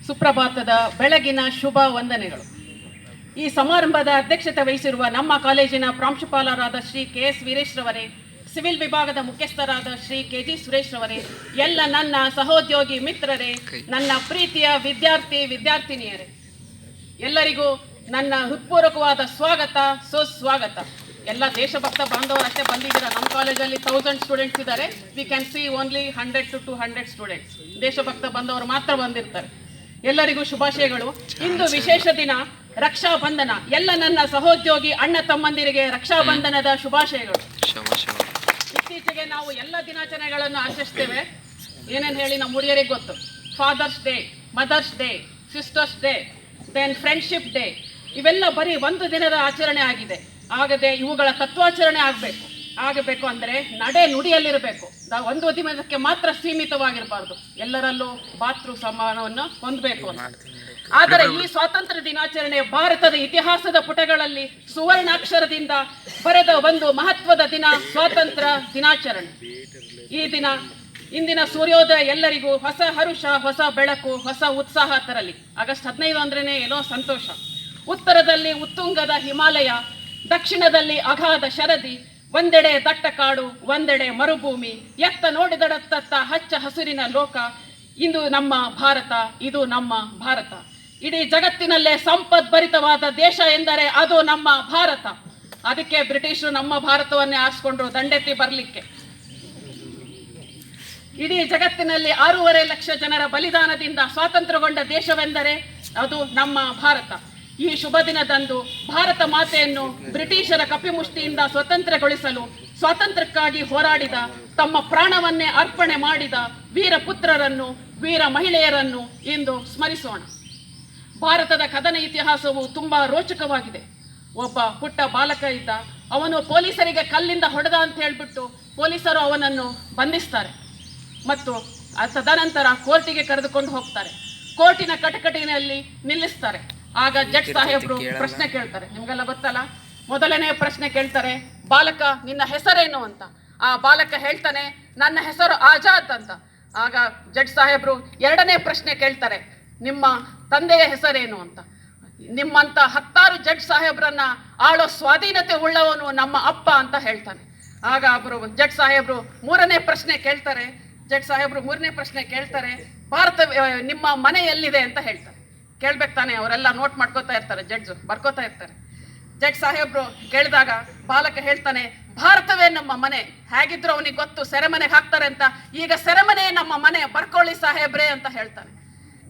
ಸುಪ್ರಭಾತದ ಬೆಳಗಿನ ಶುಭ ವಂದನೆಗಳು. ಈ ಸಮಾರಂಭದ ಅಧ್ಯಕ್ಷತೆ ವಹಿಸಿರುವ ನಮ್ಮ ಕಾಲೇಜಿನ ಪ್ರಾಂಶುಪಾಲರಾದ ಶ್ರೀ ಕೆ.ಎಸ್. ವೀರೇಶ್ರವರೇ, ಸಿವಿಲ್ ವಿಭಾಗದ ಮುಖ್ಯಸ್ಥರಾದ ಶ್ರೀ ಕೆ.ಜಿ. ಸುರೇಶ್ರವರೇ, ಎಲ್ಲ ನನ್ನ ಸಹೋದ್ಯೋಗಿ ಮಿತ್ರರೇ, ನನ್ನ ಪ್ರೀತಿಯ ವಿದ್ಯಾರ್ಥಿನಿಯರೇ, ಎಲ್ಲರಿಗೂ ನನ್ನ ಹೃತ್ಪೂರ್ವಕವಾದ ಸ್ವಾಗತ, ಸುಸ್ವಾಗತ. ಎಲ್ಲ ದೇಶಭಕ್ತ ಬಾಂಧವರಷ್ಟೇ ಬಂದಿದ್ದೀರಾ. ನಮ್ಮ ಕಾಲೇಜಲ್ಲಿ 1000 ಸ್ಟೂಡೆಂಟ್ಸ್ ಇದ್ದಾರೆ. We can see only 100 to 200 students. ದೇಶಭಕ್ತ ಬಂದವರು ಮಾತ್ರ ಬಂದಿರ್ತಾರೆ. ಎಲ್ಲರಿಗೂ ಶುಭಾಶಯಗಳು. ಇಂದು ವಿಶೇಷ ದಿನ, ರಕ್ಷಾ ಬಂಧನ. ಎಲ್ಲ ನನ್ನ ಸಹೋದ್ಯೋಗಿ ಅಣ್ಣ ತಮ್ಮಂದಿರಿಗೆ ರಕ್ಷಾ ಬಂಧನದ ಶುಭಾಶಯಗಳು. ಇತ್ತೀಚೆಗೆ ನಾವು ಎಲ್ಲ ದಿನಾಚರಣೆಗಳನ್ನು ಆಚರಿಸ್ತೇವೆ. ಏನೇನು ಹೇಳಿ ನಮ್ಮ ಹುಡುಗಿಯರಿಗೆ ಗೊತ್ತು. Father's day, mother's day, sister's day, then friendship day. ಇವೆಲ್ಲ ಬರೀ ಒಂದು ದಿನದ ಆಚರಣೆ ಆಗಿದೆ. ಆಗದೆ ಇವುಗಳ ತತ್ವಾಚರಣೆ ಆಗಬೇಕು ಅಂದರೆ ನಡೆ ನುಡಿಯಲ್ಲಿರಬೇಕು. ಒಂದು ದಿನಕ್ಕೆ ಮಾತ್ರ ಸೀಮಿತವಾಗಿರಬಾರ್ದು. ಎಲ್ಲರಲ್ಲೂ ಭಾತೃ ಸಮಾನವನ್ನು ಹೊಂದಬೇಕು ಅಂತ. ಆದರೆ ಈ ಸ್ವಾತಂತ್ರ್ಯ ದಿನಾಚರಣೆ ಭಾರತದ ಇತಿಹಾಸದ ಪುಟಗಳಲ್ಲಿ ಸುವರ್ಣಾಕ್ಷರದಿಂದ ಬರೆದ ಒಂದು ಮಹತ್ವದ ದಿನ, ಸ್ವಾತಂತ್ರ್ಯ ದಿನಾಚರಣೆ. ಈ ದಿನ, ಇಂದಿನ ಸೂರ್ಯೋದಯ ಎಲ್ಲರಿಗೂ ಹೊಸ ಹರುಷ, ಹೊಸ ಬೆಳಕು, ಹೊಸ ಉತ್ಸಾಹ ತರಲಿ. ಆಗಸ್ಟ್ 15 ಅಂದ್ರೇನೆ ಏನೋ ಸಂತೋಷ. ಉತ್ತರದಲ್ಲಿ ಉತ್ತುಂಗದ ಹಿಮಾಲಯ, ದಕ್ಷಿಣದಲ್ಲಿ ಅಗಾಧ ಶರದಿ, ಒಂದೆಡೆ ದಟ್ಟ ಕಾಡು, ಒಂದೆಡೆ ಮರುಭೂಮಿ, ಎತ್ತ ನೋಡಿದಡತ್ತ ಹಚ್ಚ ಹಸುರಿನ ಲೋಕ. ಇದು ನಮ್ಮ ಭಾರತ, ಇದು ನಮ್ಮ ಭಾರತ. ಇಡೀ ಜಗತ್ತಿನಲ್ಲೇ ಸಂಪದ್ಭರಿತವಾದ ದೇಶ ಎಂದರೆ ಅದು ನಮ್ಮ ಭಾರತ. ಅದಕ್ಕೆ ಬ್ರಿಟಿಷರು ನಮ್ಮ ಭಾರತವನ್ನೇ ಆರಿಸ್ಕೊಂಡ್ರು ದಂಡೆತ್ತಿ ಬರಲಿಕ್ಕೆ. ಇಡೀ ಜಗತ್ತಿನಲ್ಲಿ 6.5 ಲಕ್ಷ ಜನರ ಬಲಿದಾನದಿಂದ ಸ್ವಾತಂತ್ರ್ಯಗೊಂಡ ದೇಶವೆಂದರೆ ಅದು ನಮ್ಮ ಭಾರತ. ಈ ಶುಭ ದಿನದಂದು ಭಾರತ ಮಾತೆಯನ್ನು ಬ್ರಿಟಿಷರ ಕಪಿಮುಷ್ಟಿಯಿಂದ ಸ್ವತಂತ್ರಗೊಳಿಸಲು ಸ್ವಾತಂತ್ರ್ಯಕ್ಕಾಗಿ ಹೋರಾಡಿದ, ತಮ್ಮ ಪ್ರಾಣವನ್ನೇ ಅರ್ಪಣೆ ಮಾಡಿದ ವೀರ ಪುತ್ರರನ್ನು, ವೀರ ಮಹಿಳೆಯರನ್ನು ಇಂದು ಸ್ಮರಿಸೋಣ. ಭಾರತದ ಕದನ ಇತಿಹಾಸವು ತುಂಬಾ ರೋಚಕವಾಗಿದೆ. ಒಬ್ಬ ಪುಟ್ಟ ಬಾಲಕ ಇದ್ದ. ಅವನು ಪೊಲೀಸರಿಗೆ ಕಲ್ಲಿಂದ ಹೊಡೆದ ಅಂತ ಹೇಳ್ಬಿಟ್ಟು ಪೊಲೀಸರು ಅವನನ್ನು ಬಂಧಿಸ್ತಾರೆ ಮತ್ತು ತದನಂತರ ಕೋರ್ಟಿಗೆ ಕರೆದುಕೊಂಡು ಹೋಗ್ತಾರೆ. ಕೋರ್ಟಿನ ಕಟಕಟಿನಲ್ಲಿ ನಿಲ್ಲಿಸ್ತಾರೆ. ಆಗ ಜಡ್ಜ್ ಸಾಹೇಬ್ರು ಪ್ರಶ್ನೆ ಕೇಳ್ತಾರೆ. ನಿಮ್ಗೆಲ್ಲ ಗೊತ್ತಲ್ಲ, ಮೊದಲನೇ ಪ್ರಶ್ನೆ ಕೇಳ್ತಾರೆ, ಬಾಲಕ ನಿನ್ನ ಹೆಸರೇನು ಅಂತ. ಆ ಬಾಲಕ ಹೇಳ್ತಾನೆ, ನನ್ನ ಹೆಸರು ಆಜಾದ್ ಅಂತ. ಆಗ ಜಡ್ಜ್ ಸಾಹೇಬ್ರು ಎರಡನೇ ಪ್ರಶ್ನೆ ಕೇಳ್ತಾರೆ, ನಿಮ್ಮ ತಂದೆಯ ಹೆಸರೇನು ಅಂತ. ನಿಮ್ಮಂತ 10 ಜಡ್ಜ್ ಸಾಹೇಬ್ರನ್ನ ಆಳೋ ಸ್ವಾಧೀನತೆ ಉಳ್ಳವನು ನಮ್ಮ ಅಪ್ಪ ಅಂತ ಹೇಳ್ತಾನೆ. ಆಗ ಒಬ್ಬರು ಜಡ್ಜ್ ಸಾಹೇಬ್ರು ಮೂರನೇ ಪ್ರಶ್ನೆ ಕೇಳ್ತಾರೆ, ಭಾರತ ನಿಮ್ಮ ಮನೆ ಎಲ್ಲಿದೆ ಅಂತ ಹೇಳ್ತಾರೆ. ಕೇಳ್ಬೇಕು ತಾನೆ, ಅವರೆಲ್ಲ ನೋಟ್ ಮಾಡ್ಕೋತಾ ಇರ್ತಾರೆ, ಜಡ್ಜ್ ಬರ್ಕೋತಾ ಇರ್ತಾರೆ. ಜಡ್ಜ್ ಸಾಹೇಬ್ರು ಕೇಳಿದಾಗ ಬಾಲಕ ಹೇಳ್ತಾನೆ, ಭಾರತವೇ ನಮ್ಮ ಮನೆ. ಹೇಗಿದ್ರು ಅವನಿಗೆ ಗೊತ್ತು ಸೆರೆಮನೆಗೆ ಹಾಕ್ತಾರೆ ಅಂತ. ಈಗ ಸೆರೆಮನೆ ನಮ್ಮ ಮನೆ, ಬರ್ಕೊಳ್ಳಿ ಸಾಹೇಬ್ರೆ ಅಂತ ಹೇಳ್ತಾನೆ.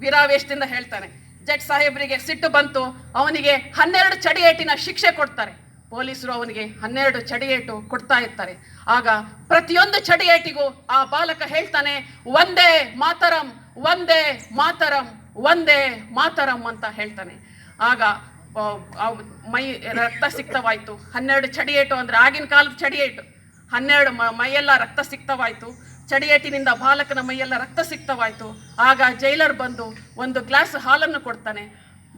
ವೀರಾವೇಶದಿಂದ ಹೇಳ್ತಾನೆ. ಜಡ್ಜ್ ಸಾಹೇಬ್ರಿಗೆ ಸಿಟ್ಟು ಬಂತು. ಅವನಿಗೆ 12 ಚಡಿಯೇಟಿನ ಶಿಕ್ಷೆ ಕೊಡ್ತಾರೆ. ಪೊಲೀಸರು ಅವನಿಗೆ 12 ಚಡಿಯೇಟು ಕೊಡ್ತಾ ಇರ್ತಾರೆ. ಆಗ ಪ್ರತಿಯೊಂದು ಚಡಿಯೇಟಿಗೂ ಆ ಬಾಲಕ ಹೇಳ್ತಾನೆ, ಒಂದೇ ಮಾತರಂ, ಒಂದೇ ಮಾತರಂ, ಒಂದೇ ಮಾತರಂ ಅಂತ ಹೇಳ್ತಾನೆ. ಆಗ ಮೈ ರಕ್ತ ಸಿಕ್ತವಾಯ್ತು. 12 ಚಡಿಯೇಟು ಅಂದ್ರೆ ಆಗಿನ ಕಾಲದ ಚಡಿಯೇಟು. 12 ಮೈಯೆಲ್ಲ ರಕ್ತ ಸಿಕ್ತವಾಯ್ತು. ಚಡಿಯೇಟಿನಿಂದ ಬಾಲಕನ ಮೈಯೆಲ್ಲ ರಕ್ತ ಸಿಕ್ತವಾಯ್ತು. ಆಗ ಜೈಲರ್ ಬಂದು ಒಂದು ಗ್ಲಾಸ್ ಹಾಲನ್ನು ಕೊಡ್ತಾನೆ.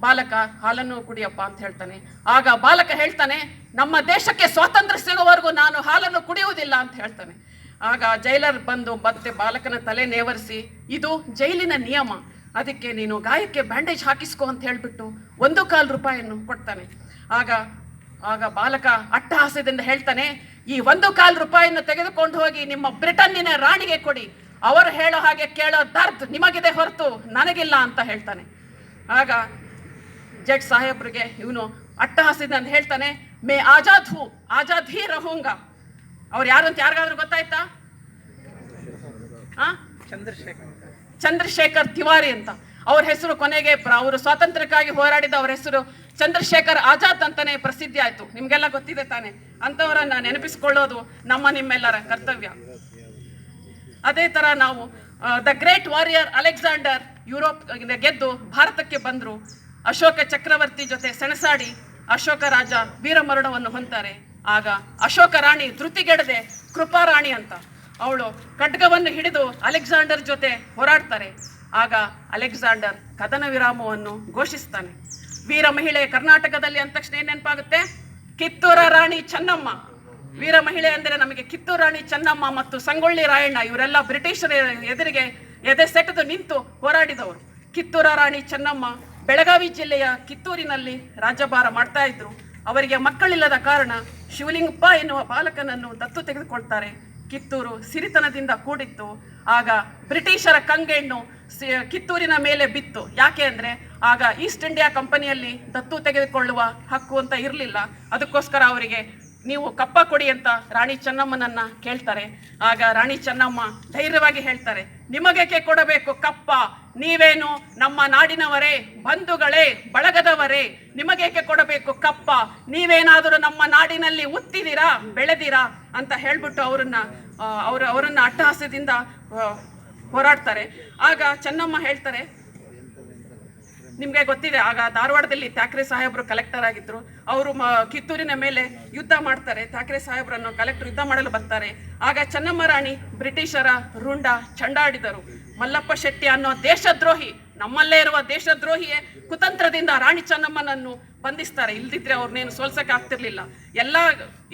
ಬಾಲಕ ಹಾಲನ್ನು ಕುಡಿಯಪ್ಪ ಅಂತ ಹೇಳ್ತಾನೆ. ಆಗ ಬಾಲಕ ಹೇಳ್ತಾನೆ, ನಮ್ಮ ದೇಶಕ್ಕೆ ಸ್ವಾತಂತ್ರ್ಯ ಸಿಗುವವರೆಗೂ ನಾನು ಹಾಲನ್ನು ಕುಡಿಯುವುದಿಲ್ಲ ಅಂತ ಹೇಳ್ತಾನೆ. ಆಗ ಜೈಲರ್ ಬಂದು ಮತ್ತೆ ಬಾಲಕನ ತಲೆ ನೇವರಿಸಿ, ಇದು ಜೈಲಿನ ನಿಯಮ, ಅದಕ್ಕೆ ನೀನು ಗಾಯಕ್ಕೆ ಬ್ಯಾಂಡೇಜ್ ಹಾಕಿಸ್ಕೊ ಅಂತ ಹೇಳ್ಬಿಟ್ಟು ₹1.25 ಕೊಡ್ತಾನೆ. ಆಗ ಬಾಲಕ ಅಟ್ಟಹಾಸದಿಂದ ಹೇಳ್ತಾನೆ, ಈ ₹1.25 ತೆಗೆದುಕೊಂಡು ಹೋಗಿ ನಿಮ್ಮ ಬ್ರಿಟನ್ನಿನ ರಾಣಿಗೆ ಕೊಡಿ. ಅವರು ಹೇಳೋ ಹಾಗೆ ಕೇಳೋ ದರ್ದ್ ನಿಮಗಿದೆ ಹೊರತು ನನಗಿಲ್ಲ ಅಂತ ಹೇಳ್ತಾನೆ. ಆಗ ಜಡ್ಜ್ ಸಾಹೇಬ್ರಿಗೆ ಇವನು ಅಟ್ಟಹಾಸದಿಂದ ಹೇಳ್ತಾನೆ, ಮೇ ಆಜಾದ್ ಹೂ, ಆಜಾದ್ ಹೀ ರಹೂಂಗ. ಅವ್ರು ಯಾರು ಅಂತ ಯಾರಿಗಾದ್ರೂ ಗೊತ್ತಾಯ್ತಾ? ಚಂದ್ರಶೇಖರ್ ತಿವಾರಿ ಅಂತ ಅವ್ರ ಹೆಸರು. ಕೊನೆಗೆ ಅವರು ಸ್ವಾತಂತ್ರ್ಯಕ್ಕಾಗಿ ಹೋರಾಡಿದ ಅವ್ರ ಹೆಸರು ಚಂದ್ರಶೇಖರ್ ಆಜಾದ್ ಅಂತಾನೆ ಪ್ರಸಿದ್ಧಿ ಆಯ್ತು. ನಿಮ್ಗೆಲ್ಲ ಗೊತ್ತಿದೆ ತಾನೆ. ಅಂತವರನ್ನ ನೆನಪಿಸಿಕೊಳ್ಳೋದು ನಿಮ್ಮೆಲ್ಲರ ಕರ್ತವ್ಯ. ಅದೇ ತರ ನಾವು the great warrior Alexander Europe ಗೆದ್ದು ಭಾರತಕ್ಕೆ ಬಂದ್ರು. ಅಶೋಕ ಚಕ್ರವರ್ತಿ ಜೊತೆ ಸೆಣಸಾಡಿ ಅಶೋಕ ರಾಜ ವೀರಮರಣವನ್ನು ಹೊಂತಾರೆ. ಆಗ ಅಶೋಕ ರಾಣಿ ಧೃತಿಗೆಡದೆ ಕೃಪಾರಾಣಿ ಅಂತ ಅವಳು ಖಡ್ಗವನ್ನು ಹಿಡಿದು ಅಲೆಕ್ಸಾಂಡರ್ ಜೊತೆ ಹೋರಾಡ್ತಾರೆ. ಆಗ ಅಲೆಕ್ಸಾಂಡರ್ ಕದನ ವಿರಾಮವನ್ನು ಘೋಷಿಸ್ತಾನೆ. ವೀರ ಮಹಿಳೆ ಕರ್ನಾಟಕದಲ್ಲಿ ಅಂದ ತಕ್ಷಣ ಏನ್ ನೆನಪಾಗುತ್ತೆ? ಕಿತ್ತೂರ ರಾಣಿ ಚೆನ್ನಮ್ಮ. ವೀರ ಮಹಿಳೆ ಅಂದರೆ ನಮಗೆ ಕಿತ್ತೂರು ರಾಣಿ ಚೆನ್ನಮ್ಮ ಮತ್ತು ಸಂಗೊಳ್ಳಿ ರಾಯಣ್ಣ ಇವರೆಲ್ಲ ಬ್ರಿಟಿಷರ ಎದುರಿಗೆ ಎದೆ ಸೆಟೆದು ನಿಂತು ಹೋರಾಡಿದವರು. ಕಿತ್ತೂರ ರಾಣಿ ಚೆನ್ನಮ್ಮ ಬೆಳಗಾವಿ ಜಿಲ್ಲೆಯ ಕಿತ್ತೂರಿನಲ್ಲಿ ರಾಜ್ಯಭಾರ ಮಾಡ್ತಾ ಇದ್ರು. ಅವರಿಗೆ ಮಕ್ಕಳಿಲ್ಲದ ಕಾರಣ ಶಿವಲಿಂಗಪ್ಪ ಎನ್ನುವ ಬಾಲಕನನ್ನು ದತ್ತು ತೆಗೆದುಕೊಳ್ತಾರೆ. ಕಿತ್ತೂರು ಸಿರಿತನದಿಂದ ಕೂಡಿತ್ತು. ಆಗ ಬ್ರಿಟಿಷರ ಕಂಗೆಣ್ಣು ಕಿತ್ತೂರಿನ ಮೇಲೆ ಬಿತ್ತು. ಯಾಕೆ ಅಂದರೆ ಆಗ ಈಸ್ಟ್ ಇಂಡಿಯಾ ಕಂಪನಿಯಲ್ಲಿ ದತ್ತು ತೆಗೆದುಕೊಳ್ಳುವ ಹಕ್ಕು ಅಂತ ಇರಲಿಲ್ಲ. ಅದಕ್ಕೋಸ್ಕರ ಅವರಿಗೆ ನೀವು ಕಪ್ಪ ಕೊಡಿ ಅಂತ ರಾಣಿ ಚೆನ್ನಮ್ಮನನ್ನ ಕೇಳ್ತಾರೆ. ಆಗ ರಾಣಿ ಚೆನ್ನಮ್ಮ ಧೈರ್ಯವಾಗಿ ಹೇಳ್ತಾರೆ, ನಿಮಗೇಕೆ ಕೊಡಬೇಕು ಕಪ್ಪ, ನೀವೇನು ನಮ್ಮ ನಾಡಿನವರೇ, ಬಂಧುಗಳೇ, ಬಳಗದವರೇ, ನಿಮಗೇಕೆ ಕೊಡಬೇಕು ಕಪ್ಪ, ನೀವೇನಾದರೂ ನಮ್ಮ ನಾಡಿನಲ್ಲಿ ಹುಟ್ಟಿದಿರಾ, ಬೆಳೆದಿರಾ ಅಂತ ಹೇಳ್ಬಿಟ್ಟು ಅವರನ್ನ ಅಟ್ಟಹಾಸ್ಯದಿಂದ ಹೋರಾಡ್ತಾರೆ. ಆಗ ಚೆನ್ನಮ್ಮ ಹೇಳ್ತಾರೆ, ನಿಮಗೆ ಗೊತ್ತಿದೆ ಆಗ ಧಾರವಾಡದಲ್ಲಿ ಥ್ಯಾಕ್ರೆ ಸಾಹೇಬರು ಕಲೆಕ್ಟರ್ ಆಗಿದ್ರು. ಅವರು ಕಿತ್ತೂರಿನ ಮೇಲೆ ಯುದ್ಧ ಮಾಡ್ತಾರೆ. ಥ್ಯಾಕ್ರೆ ಸಾಹೇಬರನ್ನು ಕಲೆಕ್ಟರ್ ಯುದ್ಧ ಮಾಡಲು ಬರ್ತಾರೆ. ಆಗ ಚೆನ್ನಮ್ಮ ರಾಣಿ ಬ್ರಿಟಿಷರ ರುಂಡ ಚಂಡಾಡಿದರು. ಮಲ್ಲಪ್ಪ ಶೆಟ್ಟಿ ಅನ್ನೋ ದೇಶದ್ರೋಹಿ, ನಮ್ಮಲ್ಲೇ ಇರುವ ದೇಶದ್ರೋಹಿಯೇ ಕುತಂತ್ರದಿಂದ ರಾಣಿ ಚೆನ್ನಮ್ಮನನ್ನು ಬಂಧಿಸ್ತಾರೆ. ಇಲ್ದಿದ್ರೆ ಅವ್ರನ್ನೇನು ಸೋಲ್ಸಕ್ಕೆ ಆಗ್ತಿರ್ಲಿಲ್ಲ. ಎಲ್ಲ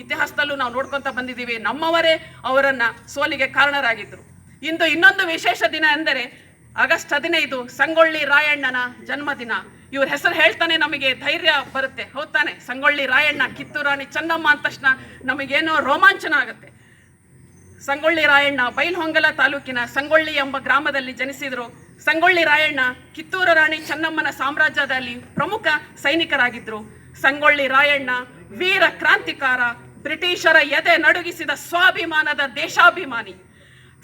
ಇತಿಹಾಸದಲ್ಲೂ ನಾವು ನೋಡ್ಕೊತ ಬಂದಿದ್ದೀವಿ, ನಮ್ಮವರೇ ಅವರನ್ನ ಸೋಲಿಗೆ ಕಾರಣರಾಗಿದ್ರು. ಇಂದು ಇನ್ನೊಂದು ವಿಶೇಷ ದಿನ ಎಂದರೆ ಆಗಸ್ಟ್ 15 ಸಂಗೊಳ್ಳಿ ರಾಯಣ್ಣನ ಜನ್ಮದಿನ. ಇವ್ರ ಹೆಸರು ಹೇಳ್ತಾನೆ ನಮಗೆ ಧೈರ್ಯ ಬರುತ್ತೆ, ಹೌದಾನೆ? ಸಂಗೊಳ್ಳಿ ರಾಯಣ್ಣ, ಕಿತ್ತೂರು ರಾಣಿ ಚೆನ್ನಮ್ಮ ಅಂದ ತಕ್ಷಣ ನಮಗೇನೋ ರೋಮಾಂಚನ ಆಗುತ್ತೆ. ಸಂಗೊಳ್ಳಿ ರಾಯಣ್ಣ ಬೈಲಹೊಂಗಲ ತಾಲೂಕಿನ ಸಂಗೊಳ್ಳಿ ಎಂಬ ಗ್ರಾಮದಲ್ಲಿ ಜನಿಸಿದ್ರು. ಸಂಗೊಳ್ಳಿ ರಾಯಣ್ಣ ಕಿತ್ತೂರು ರಾಣಿ ಚೆನ್ನಮ್ಮನ ಸಾಮ್ರಾಜ್ಯದಲ್ಲಿ ಪ್ರಮುಖ ಸೈನಿಕರಾಗಿದ್ರು. ಸಂಗೊಳ್ಳಿ ರಾಯಣ್ಣ ವೀರ ಕ್ರಾಂತಿಕಾರ, ಬ್ರಿಟಿಷರ ಎದೆ ನಡುಗಿಸಿದ ಸ್ವಾಭಿಮಾನದ ದೇಶಾಭಿಮಾನಿ.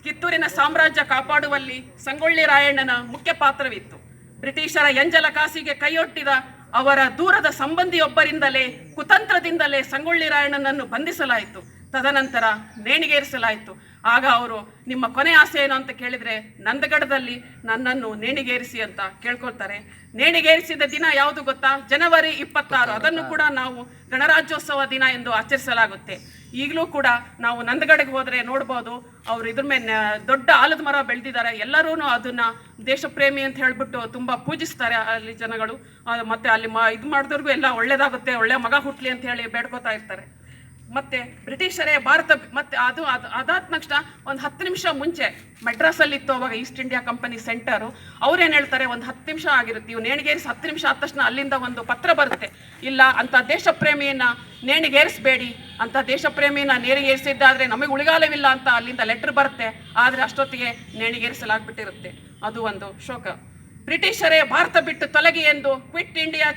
ಕಿತ್ತೂರಿನ ಸಾಮ್ರಾಜ್ಯ ಕಾಪಾಡುವಲ್ಲಿ ಸಂಗೊಳ್ಳಿ ರಾಯಣ್ಣನ ಮುಖ್ಯ ಪಾತ್ರವಿತ್ತು. ಬ್ರಿಟಿಷರ ಎಂಜಲ ಕಾಸಿಗೆ ಕೈಯೊಡ್ಡಿದ ಅವರ ದೂರದ ಸಂಬಂಧಿಯೊಬ್ಬರಿಂದಲೇ ಕುತಂತ್ರದಿಂದಲೇ ಸಂಗೊಳ್ಳಿ ರಾಯಣ್ಣನನ್ನು ಬಂಧಿಸಲಾಯಿತು. ತದನಂತರ ನೇಣಿಗೇರಿಸಲಾಯಿತು. ಆಗ ಅವರು ನಿಮ್ಮ ಕೊನೆ ಆಸೆ ಏನು ಅಂತ ಕೇಳಿದರೆ ನಂದಗಡದಲ್ಲಿ ನನ್ನನ್ನು ನೇಣಿಗೇರಿಸಿ ಅಂತ ಕೇಳ್ಕೊಳ್ತಾರೆ. ನೇಣಿಗೇರಿಸಿದ ದಿನ ಯಾವುದು ಗೊತ್ತಾ? ಜನವರಿ 26. ಅದನ್ನು ಕೂಡ ನಾವು ಗಣರಾಜ್ಯೋತ್ಸವ ದಿನ ಎಂದು ಆಚರಿಸಲಾಗುತ್ತೆ. ಈಗಲೂ ಕೂಡ ನಾವು ನಂದಗಡಿಗೆ ಹೋದರೆ ನೋಡ್ಬೋದು, ಅವರು ಇದ್ರ ಮೇಲೆ ದೊಡ್ಡ ಆಲದ ಮರ ಬೆಳೆದಿದ್ದಾರೆ. ಎಲ್ಲರೂ ಅದನ್ನು ದೇಶಪ್ರೇಮಿ ಅಂತ ಹೇಳ್ಬಿಟ್ಟು ತುಂಬ ಪೂಜಿಸ್ತಾರೆ ಅಲ್ಲಿ ಜನಗಳು. ಮತ್ತು ಅಲ್ಲಿ ಇದು ಮಾಡಿದವ್ರಿಗೂ ಎಲ್ಲ ಒಳ್ಳೇದಾಗುತ್ತೆ, ಒಳ್ಳೆ ಮಗ ಹುಟ್ಟಲಿ ಅಂತ ಹೇಳಿ ಬೇಡ್ಕೋತಾ ಇರ್ತಾರೆ. ಮತ್ತು ಬ್ರಿಟಿಷರೇ ಭಾರತ ಮತ್ತು ಅದಾದ ತಕ್ಷಣ ಒಂದು 10 ನಿಮಿಷ ಮುಂಚೆ ಮೆಡ್ರಾಸಲ್ಲಿತ್ತು ಅವಾಗ ಈಸ್ಟ್ ಇಂಡಿಯಾ ಕಂಪನಿ ಸೆಂಟರು. ಅವ್ರೇನು ಹೇಳ್ತಾರೆ, ಒಂದು 10 ನಿಮಿಷ ಆಗಿರುತ್ತೆ, ಇವು ನೇಣಿಗೇರಿಸಿ 10 ನಿಮಿಷ ಆದ ತಕ್ಷಣ ಅಲ್ಲಿಂದ ಒಂದು ಪತ್ರ ಬರುತ್ತೆ, ಇಲ್ಲ ಅಂಥ ದೇಶಪ್ರೇಮಿಯನ್ನು ನೇಣಿಗೇರಿಸಬೇಡಿ, ಅಂಥ ದೇಶಪ್ರೇಮಿಯನ್ನು ನೇಣಿಗೇರಿಸಿದ್ದಾದರೆ ನಮಗೆ ಉಳಿಗಾಲವಿಲ್ಲ ಅಂತ ಅಲ್ಲಿಂದ ಲೆಟ್ರ್ ಬರುತ್ತೆ. ಆದರೆ ಅಷ್ಟೊತ್ತಿಗೆ ನೇಣಿಗೇರಿಸಲಾಗ್ಬಿಟ್ಟಿರುತ್ತೆ. ಅದು ಒಂದು ಶೋಕ. ಬ್ರಿಟಿಷರೇ ಭಾರತ ಬಿಟ್ಟು ತೊಲಗಿ ಎಂದು ಕ್ವಿಟ್ ಇಂಡಿಯಾ